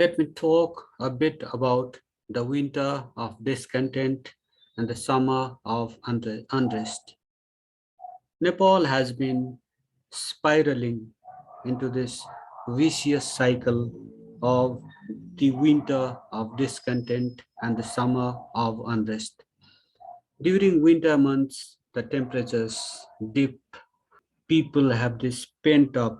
Let me talk a bit about the winter of discontent and the summer of unrest. Nepal has been spiraling into this vicious cycle of the winter of discontent and the summer of unrest. During winter months, the temperatures dip. People have this pent up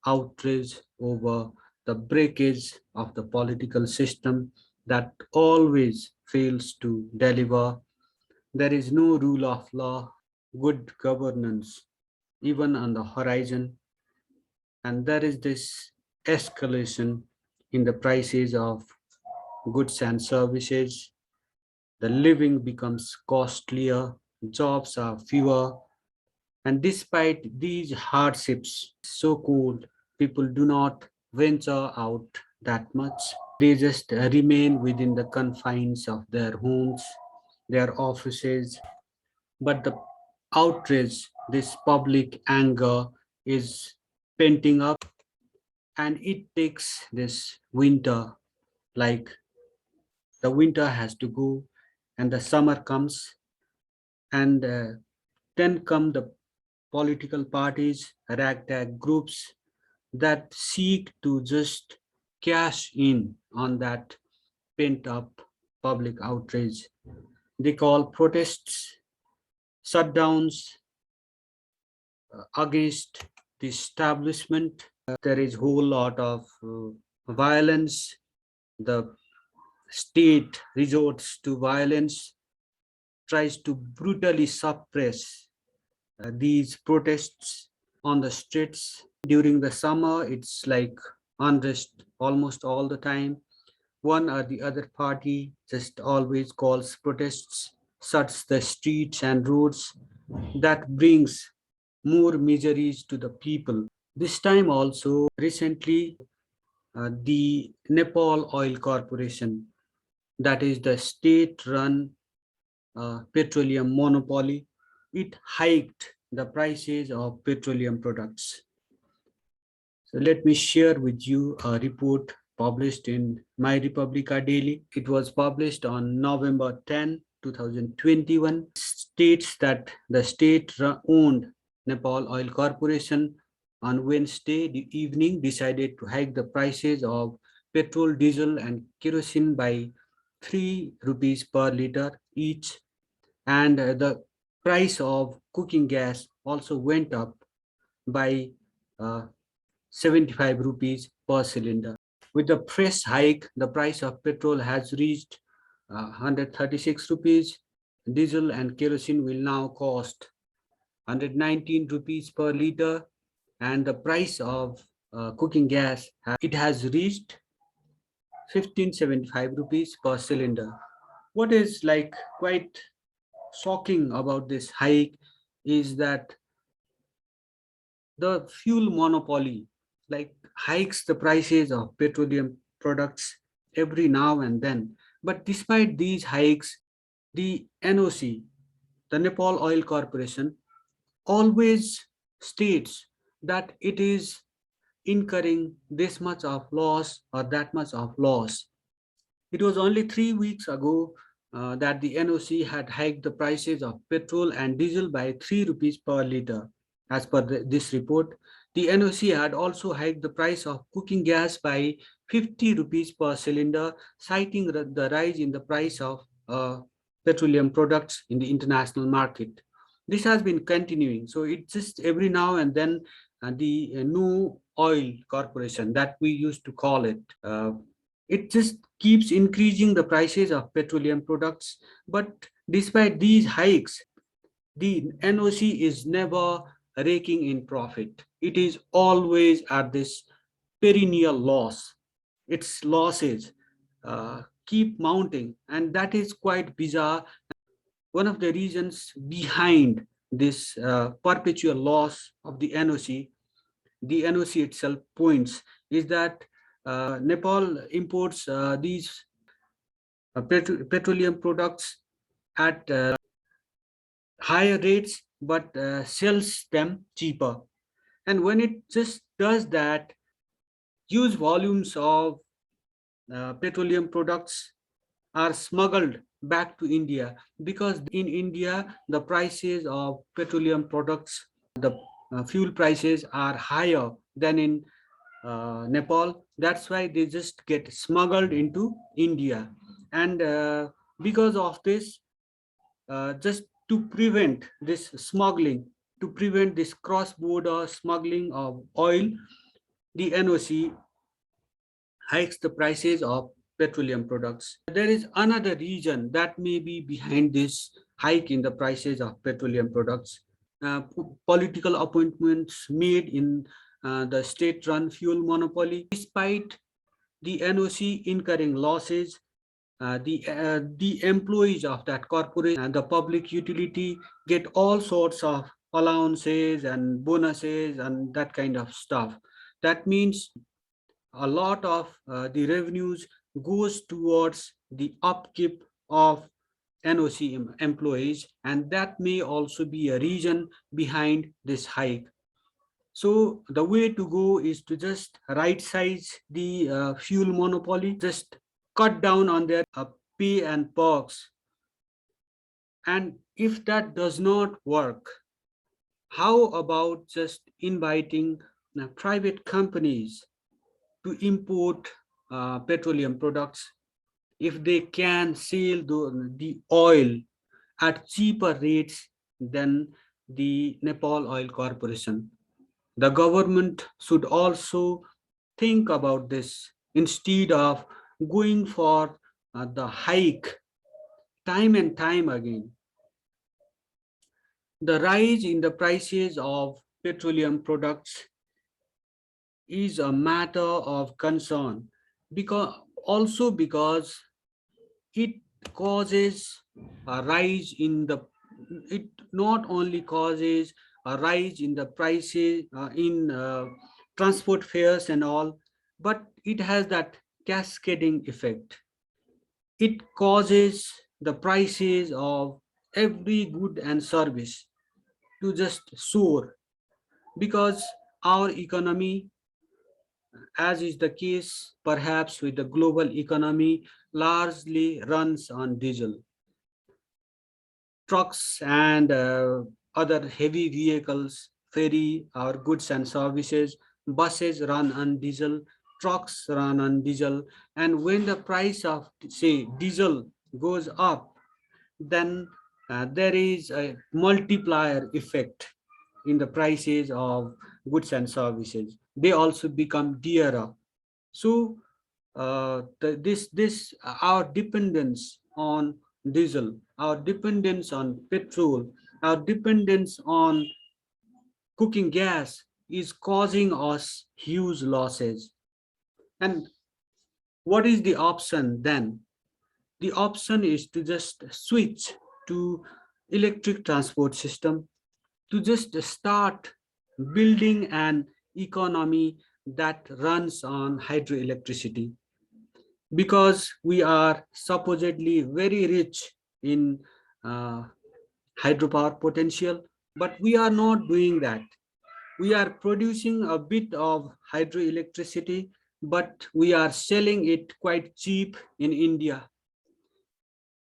outrage over the breakage of the political system that always fails to deliver. There is no rule of law, good governance, even on the horizon, and there is this escalation in the prices of goods and services. The living becomes costlier, jobs are fewer, and despite these hardships, so cold, people do not venture out that much. They just remain within the confines of their homes, their offices. But the outrage, this public anger is painting up, and it takes this winter, like the winter has to go and the summer comes, and then come the political parties, ragtag groups that seek to just cash in on that pent up public outrage. They call protests, shutdowns against the establishment. There is whole lot of violence. The state resorts to violence, tries to brutally suppress these protests on the streets. During the summer, it's like unrest almost all the time. One or the other party just always calls protests, shuts the streets and roads. That brings more miseries to the people. This time also, recently, the Nepal Oil Corporation, that is the state-run petroleum monopoly, it hiked the prices of petroleum products. So let me share with you a report published in My Republica Daily. It was published on November 10, 2021. States that the state-owned Nepal Oil Corporation on Wednesday evening decided to hike the prices of petrol, diesel, and kerosene by 3 rupees per liter each, and the price of cooking gas also went up by uh, 75 rupees per cylinder. With the fresh hike, the price of petrol has reached 136 rupees. Diesel and kerosene will now cost 119 rupees per liter, and the price of cooking gas, it has reached 1575 rupees per cylinder. What is like quite shocking about this hike is that the fuel monopoly like hikes the prices of petroleum products every now and then. But despite these hikes, the NOC, the Nepal Oil Corporation, always states that it is incurring this much of loss or that much of loss. It was only 3 weeks ago that the NOC had hiked the prices of petrol and diesel by 3 rupees per liter. As per this report, the NOC had also hiked the price of cooking gas by 50 rupees per cylinder, citing the rise in the price of petroleum products in the international market. This has been continuing. So it's just every now and then the new oil corporation that we used to call it, it just keeps increasing the prices of petroleum products. But despite these hikes, the NOC is never raking in profit. It is always at this perennial loss. Its losses keep mounting, and that is quite bizarre. One of the reasons behind this perpetual loss of the NOC itself points, is that Nepal imports these petroleum products at higher rates, but sells them cheaper. And when it just does that, huge volumes of petroleum products are smuggled back to India, because in India the prices of petroleum products, the fuel prices are higher than in Nepal. That's why they just get smuggled into India, and because of this, just to prevent this smuggling, to prevent this cross-border smuggling of oil, the NOC hikes the prices of petroleum products. There is another reason that may be behind this hike in the prices of petroleum products. Political appointments made in the state-run fuel monopoly, despite the NOC incurring losses, the employees of that corporation and the public utility get all sorts of allowances and bonuses and that kind of stuff. That means a lot of the revenues goes towards the upkeep of NOC employees, and that may also be a reason behind this hike. So the way to go is to just right size the fuel monopoly, just cut down on their pay and perks. And if that does not work, how about just inviting private companies to import petroleum products if they can sell the oil at cheaper rates than the Nepal Oil Corporation? The government should also think about this instead of going for the hike time and time again. The rise in the prices of petroleum products is a matter of concern, because because it causes a rise in the, it not only causes a rise in the prices in transport fares and all, but it has that cascading effect. It causes the prices of every good and service to just soar, because our economy, as is the case perhaps with the global economy, largely runs on diesel. Trucks and other heavy vehicles ferry our goods and services, buses run on diesel, trucks run on diesel, and when the price of, say, diesel goes up, then there is a multiplier effect in the prices of goods and services. They also become dearer. So our dependence on diesel, our dependence on petrol, our dependence on cooking gas is causing us huge losses. And what is the option then? The option is to just switch to electric transport system, to just start building an economy that runs on hydroelectricity, because we are supposedly very rich in uh, hydropower potential, but we are not doing that. We are producing a bit of hydroelectricity, but we are selling it quite cheap in India.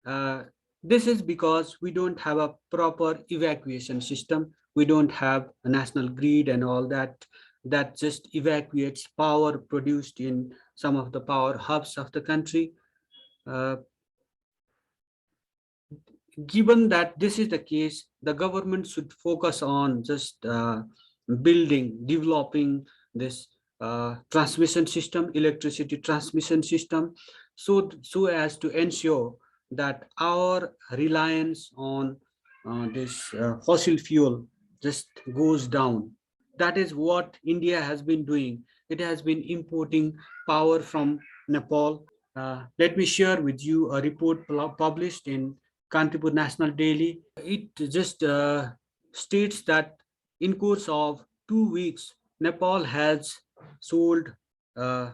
Uh, this is because we don't have a proper evacuation system. We don't have a national grid and all that, that just evacuates power produced in some of the power hubs of the country. Uh, Given that this is the case, the government should focus on just developing this transmission system, electricity transmission system, so as to ensure that our reliance on this fossil fuel just goes down. That is what India has been doing. It has been importing power from Nepal. Let me share with you a report published in Kantipur National Daily. It just states that in course of 2 weeks, Nepal has sold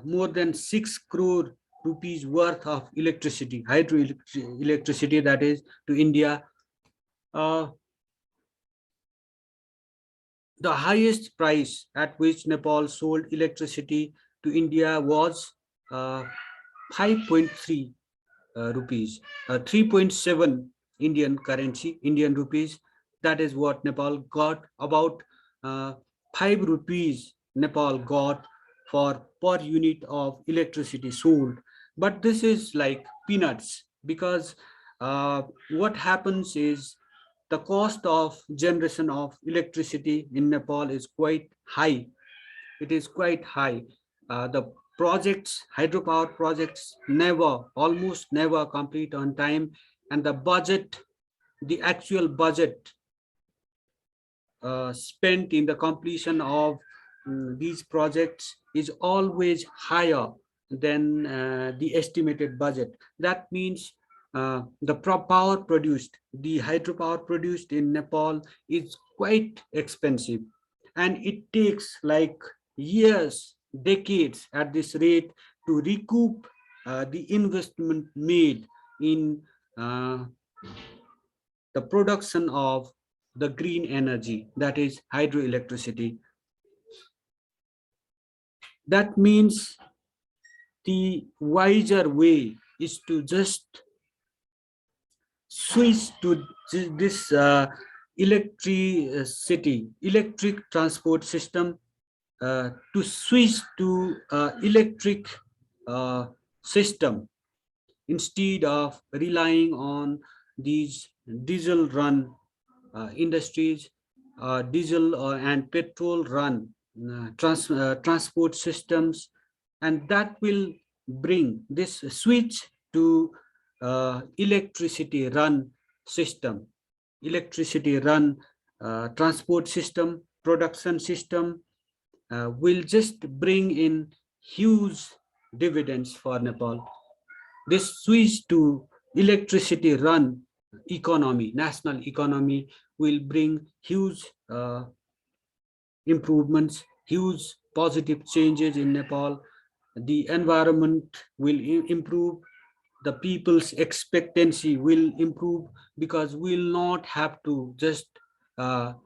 more than 6 crore rupees worth of electricity, hydroelectricity, that is, to India. Uh, the highest price at which Nepal sold electricity to India was uh, 5.3 rupees, 3.7 Indian currency, Indian rupees. That is what Nepal got. About 5 rupees Nepal got for per unit of electricity sold. But this is like peanuts, because what happens is the cost of generation of electricity in Nepal is quite high. It is quite high. The projects, hydropower projects, almost never complete on time, and the budget, the actual budget spent in the completion of these projects is always higher than the estimated budget. That means the hydropower produced in Nepal is quite expensive, and it takes like years, decades at this rate to recoup the investment made in uh, the production of the green energy, that is hydroelectricity. That means the wiser way is to just switch to this electric transport system, to switch to electric uh, system, instead of relying on these diesel run industries, diesel and petrol run transport systems. And that will bring this switch to electricity run system, electricity run transport system, production system, will just bring in huge dividends for Nepal. This switch to electricity run economy, national economy, will bring huge improvements, huge positive changes in Nepal. The environment will improve, the people's expectancy will improve, because we'll not have to just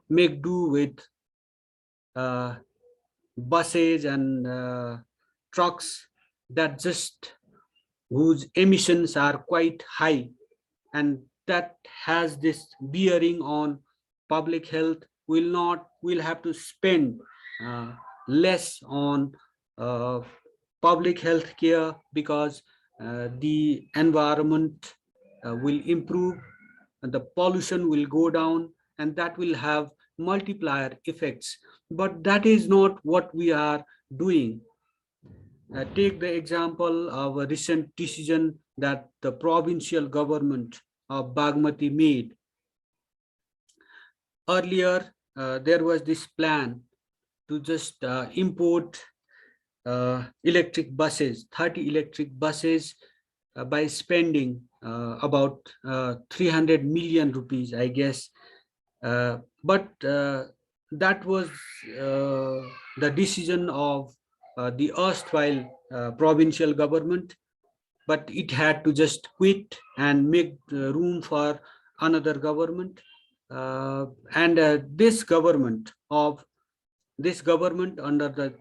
make do with uh, buses and trucks that just whose emissions are quite high, and that has this bearing on public health. Will have to spend uh, less on uh, public health care, because the environment will improve, and the pollution will go down, and that will have multiplier effects. But that is not what we are doing. Take the example of a recent decision that the provincial government of Bagmati made. Earlier, there was this plan to just import electric buses, 30 electric buses, by spending about 300 million rupees, I guess. But that was the decision of the erstwhile provincial government, but it had to just quit and make room for another government. And this government under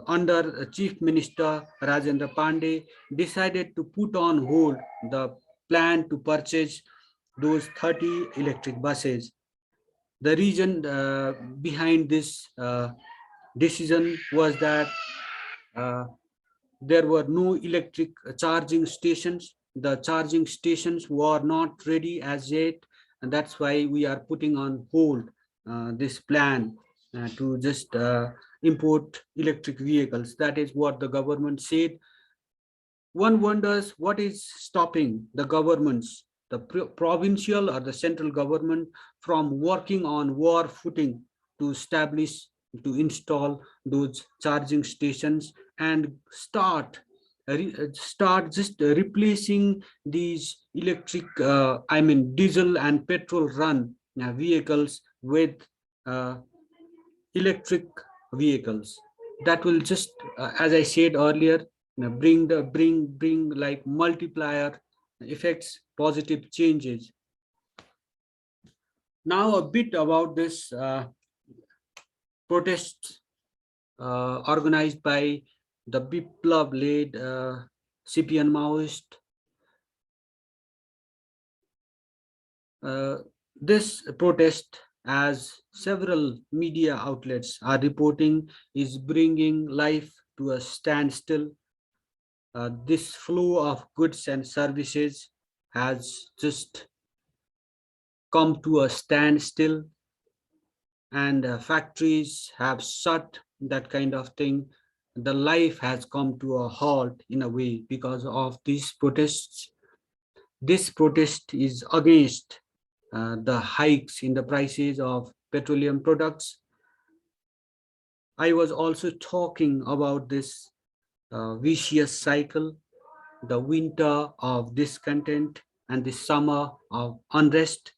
under Chief Minister Rajendra Pandey decided to put on hold the plan to purchase those 30 electric buses. The reason behind this decision was that uh, there were no electric charging stations. The charging stations were not ready as yet, and that's why we are putting on hold this plan to just import electric vehicles. That is what the government said. One wonders what is stopping the governments, the provincial or the central government, from working on war footing to establish, to install those charging stations, and start just replacing these electric, I mean diesel and petrol run vehicles with uh, electric vehicles. That will just, as I said earlier, bring like multiplier effects, positive changes. Now a bit about this protests organized by the Biplav led CPN Maoist. Uh, this protest, as several media outlets are reporting, is bringing life to a standstill. This flow of goods and services has just come to a standstill, and factories have shut, that kind of thing. The life has come to a halt in a way because of these protests. This protest is against the hikes in the prices of petroleum products. I was also talking about this vicious cycle, the winter of discontent and the summer of unrest.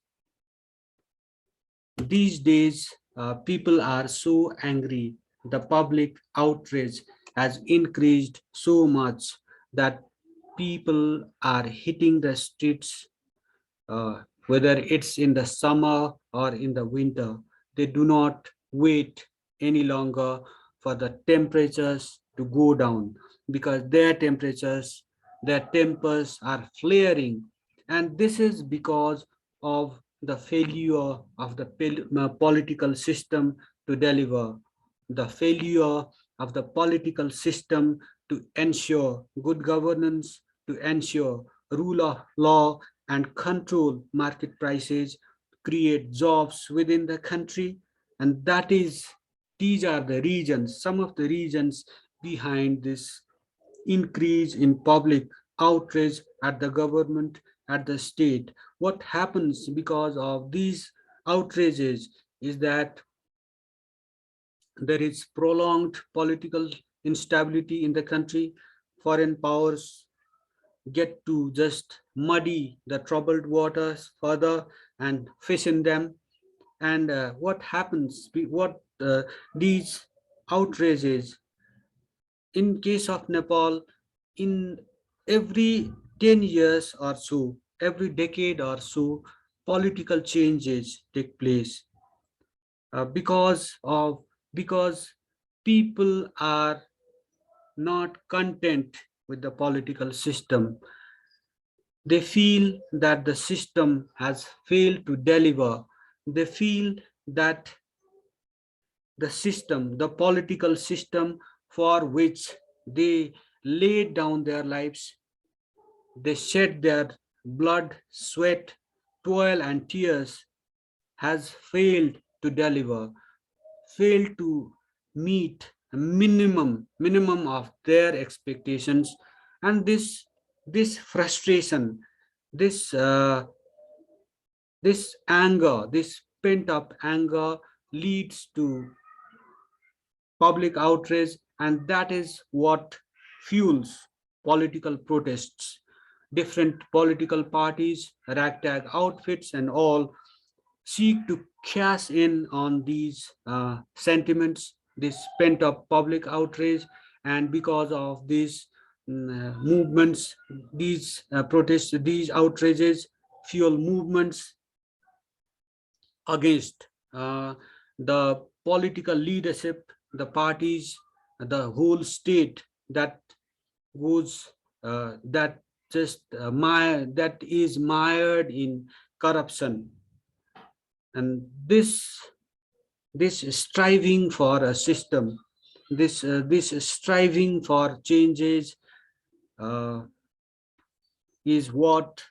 These days, people are so angry. The public outrage has increased so much that people are hitting the streets, whether it's in the summer or in the winter. They do not wait any longer for the temperatures to go down, because their tempers are flaring. And this is because of the failure of the political system to deliver, the failure of the political system to ensure good governance, to ensure rule of law and control market prices, create jobs within the country. And these are the reasons, some of the reasons behind this increase in public outrage at the government, at the state. What happens because of these outrages is that there is prolonged political instability in the country. Foreign powers get to just muddy the troubled waters further and fish in them. And what happens, what these outrages, in case of Nepal, in every 10 years or so, every decade or so, political changes take place because people are not content with the political system. They feel that the system has failed to deliver. They feel that the political system for which they laid down their lives, they shed their blood, sweat, toil, and tears, has failed to deliver, failed to meet a minimum of their expectations. And this frustration, this this anger, this pent up anger leads to public outrage, and that is what fuels political protests. Different political parties, ragtag outfits, and all seek to cash in on these sentiments, this pent up public outrage. And because of these movements, these protests, these outrages fuel movements against the political leadership, the parties, the whole state that goes that just that is mired in corruption. And this striving for a system, this striving for changes uh, is what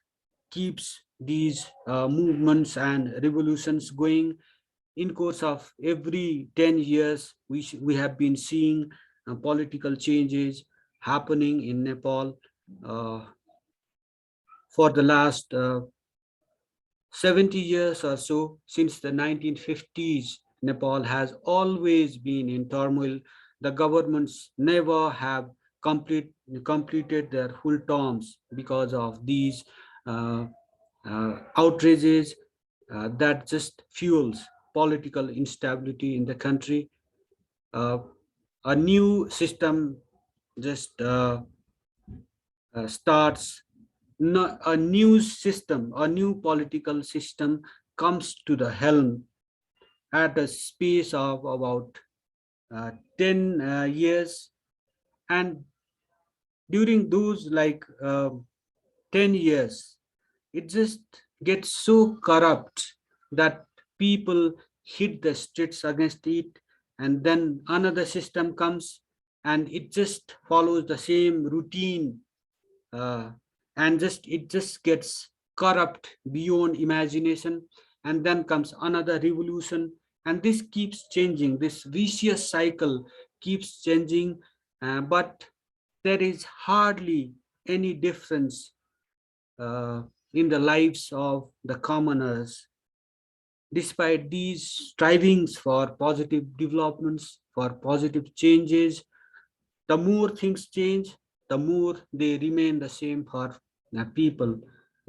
keeps these movements and revolutions going. In course of every 10 years, we have been seeing political changes happening in Nepal. For the last 70 years or so, since the 1950s, Nepal has always been in turmoil. The governments never have completed their full terms because of these uh, outrages that just fuels political instability in the country. Uh, a new system just starts, a new system, a new political system comes to the helm at a space of about 10 years. And During those 10 years, it just gets so corrupt that people hit the streets against it, and then another system comes and it just follows the same routine, uh, and just it just gets corrupt beyond imagination, and then comes another revolution, and this keeps changing, this vicious cycle keeps changing, but there is hardly any difference uh, in the lives of the commoners. Despite these strivings for positive developments, for positive changes, the more things change, the more they remain the same for people.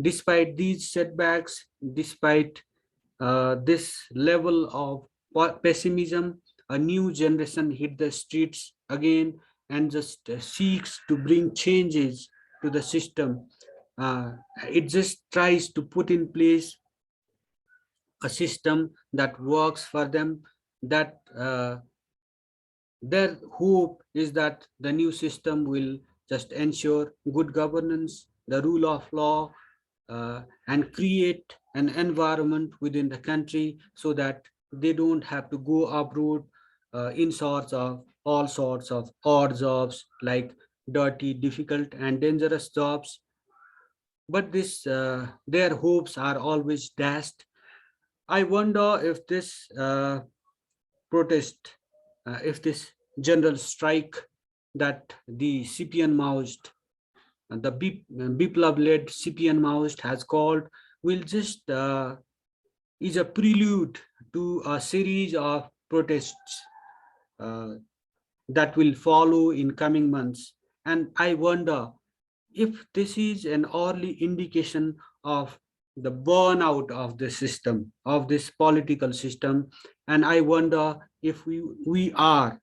Despite these setbacks, despite this level of pessimism, a new generation hit the streets again and just seeks to bring changes to the system. Uh, it just tries to put in place a system that works for them, that their hope is that the new system will just ensure good governance, the rule of law, and create an environment within the country so that they don't have to go abroad in sorts of all sorts of odd jobs like dirty, difficult, and dangerous jobs. But this, their hopes are always dashed. I wonder if this protest, if this general strike that the CPN Maoist, the Biplab-led CPN Maoist has called, will just is a prelude to a series of protests uh, that will follow in coming months. And I wonder if this is an early indication of the burnout of the system, of this political system. And I wonder if we are